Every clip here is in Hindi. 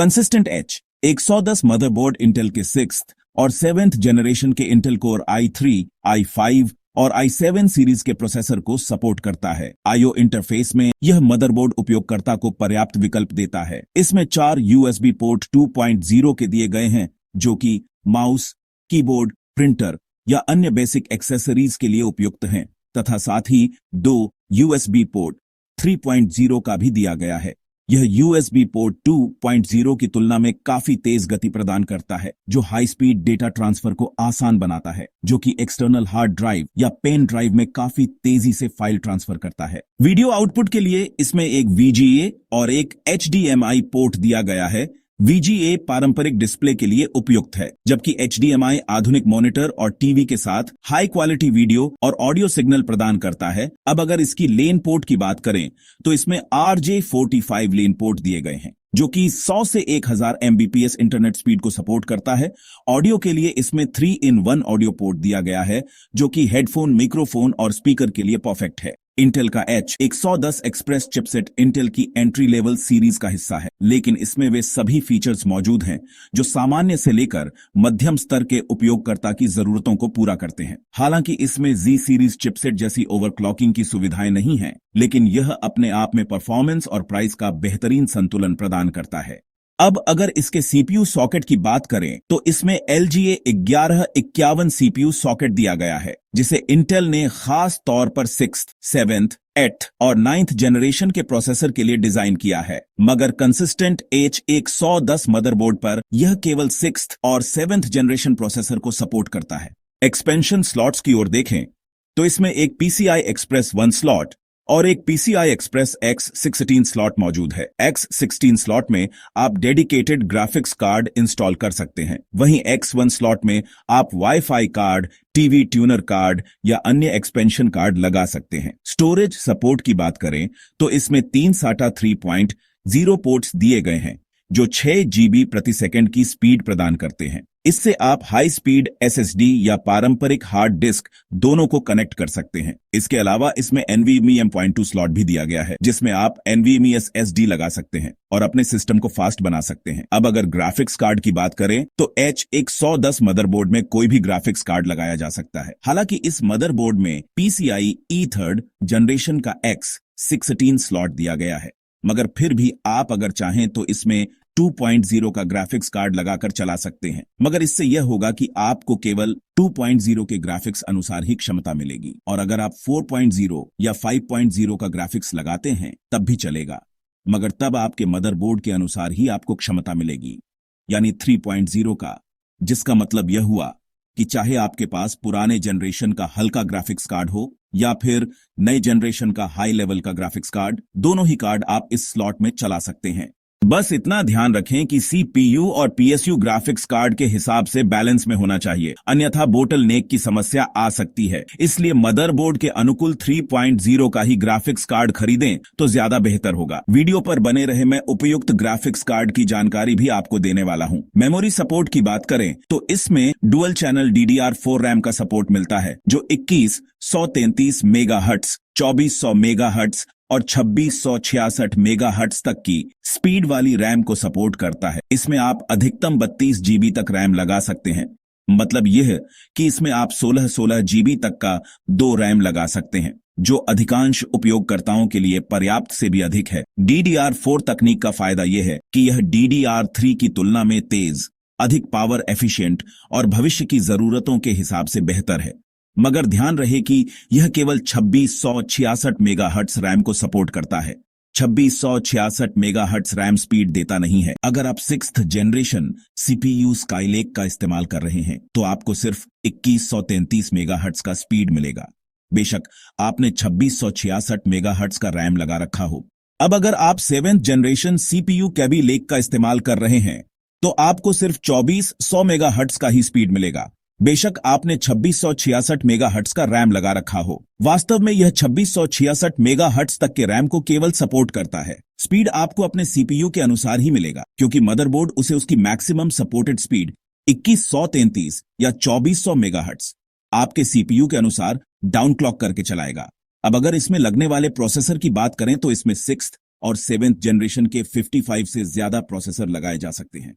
कंसिस्टेंट एच 110 मदरबोर्ड इंटेल के 6th और 7th जनरेशन के इंटेल कोर i3, i5 और i7 सीरीज के प्रोसेसर को सपोर्ट करता है। आईओ इंटरफेस में यह मदरबोर्ड उपयोगकर्ता को पर्याप्त विकल्प देता है। इसमें 4 USB पोर्ट 2.0 के दिए गए हैं, जो कि माउस, कीबोर्ड, प्रिंटर या अन्य बेसिक एक्सेसरीज के लिए उपयुक्त हैं, तथा साथ ही 2 USB पोर्ट 3.0 का भी दिया गया है। यह USB पोर्ट 2.0 की तुलना में काफी तेज गति प्रदान करता है, जो हाई स्पीड डेटा ट्रांसफर को आसान बनाता है, जो कि एक्सटर्नल हार्ड ड्राइव या पेन ड्राइव में काफी तेजी से फाइल ट्रांसफर करता है। वीडियो आउटपुट के लिए इसमें एक VGA और एक HDMI पोर्ट दिया गया है। VGA पारंपरिक डिस्प्ले के लिए उपयुक्त है, जबकि HDMI आधुनिक मॉनिटर और टीवी के साथ हाई क्वालिटी वीडियो और ऑडियो सिग्नल प्रदान करता है। अब अगर इसकी लेन पोर्ट की बात करें तो इसमें RJ45 लेन पोर्ट दिए गए हैं, जो कि 100 से 1000 Mbps इंटरनेट स्पीड को सपोर्ट करता है। ऑडियो के लिए इसमें 3-in-1 ऑडियो पोर्ट दिया गया है, जो कि हेडफोन, माइक्रोफोन और स्पीकर के लिए परफेक्ट है। इंटेल का H110 एक्सप्रेस चिपसेट इंटेल की एंट्री लेवल सीरीज का हिस्सा है, लेकिन इसमें वे सभी फीचर्स मौजूद हैं जो सामान्य से लेकर मध्यम स्तर के उपयोगकर्ता की जरूरतों को पूरा करते हैं। हालांकि इसमें Z सीरीज चिपसेट जैसी ओवरक्लॉकिंग की सुविधाएं नहीं हैं, लेकिन यह अपने आप में परफॉर्मेंस और प्राइस का बेहतरीन संतुलन प्रदान करता है। अब अगर इसके CPU सॉकेट की बात करें तो इसमें LGA 1151 CPU सॉकेट दिया गया है, जिसे इंटेल ने खास तौर पर 6th, 7th, 8th और 9th जनरेशन के प्रोसेसर के लिए डिजाइन किया है। मगर कंसिस्टेंट H110 मदरबोर्ड पर यह केवल 6th और 7th जनरेशन प्रोसेसर को सपोर्ट करता है। एक्सपेंशन स्लॉट्स की ओर देखें तो इसमें एक PCI Express 1 स्लॉट और एक PCI Express X16 स्लॉट मौजूद है। X16 स्लॉट में आप डेडिकेटेड ग्राफिक्स कार्ड इंस्टॉल कर सकते हैं, वहीं X1 स्लॉट में आप wifi card, TV tuner card या अन्य एक्सपेंशन कार्ड लगा सकते हैं। स्टोरेज सपोर्ट की बात करें तो इसमें 3 SATA 3.0 पोर्ट्स दिए गए हैं, जो 6 GB प्रति सेकंड की स्पीड प्रदान करते हैं। इससे आप हाई स्पीड SSD या पारंपरिक हार्ड डिस्क दोनों को कनेक्ट कर सकते हैं। इसके अलावा इसमें NVMe M.2 स्लॉट भी दिया गया है, जिसमें आप NVMe SSD लगा सकते हैं और अपने सिस्टम को फास्ट बना सकते हैं। अब अगर ग्राफिक्स कार्ड की बात करें तो H110 मदरबोर्ड में कोई भी ग्राफिक्स कार्ड लगाया जा सकता है। हालांकि इस मदरबोर्ड में PCIe 3rd जनरेशन का X16 स्लॉट दिया गया है, मगर फिर भी आप अगर चाहें तो इसमें 2.0 का ग्राफिक्स कार्ड लगाकर चला सकते हैं, मगर इससे यह होगा कि आपको केवल 2.0 के ग्राफिक्स अनुसार ही क्षमता मिलेगी, और अगर आप 4.0 या 5.0 का ग्राफिक्स लगाते हैं तब भी चलेगा, मगर तब आपके मदरबोर्ड के अनुसार ही आपको क्षमता मिलेगी, यानी 3.0 का, जिसका मतलब यह हुआ कि चाहे आपके पास पुराने जनरेशन का हल्का ग्राफिक्स कार्ड हो या फिर नए जनरेशन का हाई लेवल का ग्राफिक्स कार्ड, दोनों ही कार्ड आप इस स्लॉट में चला सकते हैं। बस इतना ध्यान रखें कि CPU और PSU ग्राफिक्स कार्ड के हिसाब से बैलेंस में होना चाहिए, अन्यथा बोटल नेक की समस्या आ सकती है। इसलिए मदरबोर्ड के अनुकूल 3.0 का ही ग्राफिक्स कार्ड खरीदें तो ज्यादा बेहतर होगा। वीडियो पर बने रहे, मैं उपयुक्त ग्राफिक्स कार्ड की जानकारी भी आपको देने वाला हूं। मेमोरी सपोर्ट की बात करें तो इसमें डुअल चैनल DDR4 रैम का सपोर्ट मिलता है, जो 2133 मेगाहर्ट्ज, 2400 मेगाहर्ट्ज और 2666 मेगाहर्ट्ज तक की स्पीड वाली रैम को सपोर्ट करता है। इसमें आप अधिकतम 32 GB तक रैम लगा सकते हैं, मतलब यह कि इसमें आप 16 GB तक का 2 रैम लगा सकते हैं, जो अधिकांश उपयोगकर्ताओं के लिए पर्याप्त से भी अधिक है। DDR4 तकनीक का फायदा यह है कि यह DDR3 की तुलना में तेज, अधिक पावर एफिशिएंट और भविष्य की जरूरतों के हिसाब से बेहतर है, मगर ध्यान रहे कि यह केवल 2666 मेगाहर्ट्ज रैम को सपोर्ट करता है। 2666 मेगाहर्ट्ज रैम स्पीड देता नहीं है। अगर आप 6th जनरेशन CPU स्काईलेक का इस्तेमाल कर रहे हैं तो आपको सिर्फ 2133 मेगाहर्ट्ज का स्पीड मिलेगा, बेशक आपने 2666 मेगाहर्ट्ज का रैम लगा रखा हो। अब अगर आप 7th जनरेशन CPU कैवी लेक का इस्तेमाल कर रहे हैं तो आपको सिर्फ 2400 मेगाहर्ट्ज का ही स्पीड मिलेगा, बेशक आपने 2666 मेगाहर्ट्ज का रैम लगा रखा हो। वास्तव में यह 2666 मेगाहर्ट्ज तक के रैम को केवल सपोर्ट करता है। स्पीड आपको अपने CPU के अनुसार ही मिलेगा, क्योंकि मदरबोर्ड उसे उसकी मैक्सिमम सपोर्टेड स्पीड 2133 या 2400 मेगाहर्ट्ज आपके CPU के अनुसार डाउन क्लॉक करके चलाएगा। अब अगर इसमें लगने वाले प्रोसेसर की बात करें तो इसमें 6th, और 7th जनरेशन के 55 से ज्यादा प्रोसेसर लगाए जा सकते हैं।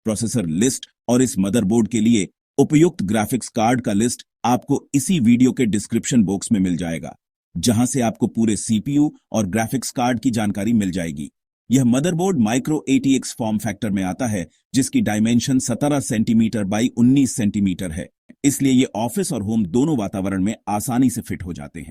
प्रोसेसर लिस्ट और इस मदरबोर्ड के लिए उपयुक्त ग्राफिक्स कार्ड का लिस्ट आपको इसी वीडियो के डिस्क्रिप्शन बॉक्स में मिल जाएगा, जहां से आपको पूरे सीपीयू और ग्राफिक्स कार्ड की जानकारी मिल जाएगी। यह motherboard micro ATX form factor में आता है, जिसकी डायमेंशन 17 सेंटीमीटर बाई 19 सेंटीमीटर है, इसलिए ये ऑफिस और होम दोनों वातावरण में आसानी से फिट हो जाते हैं।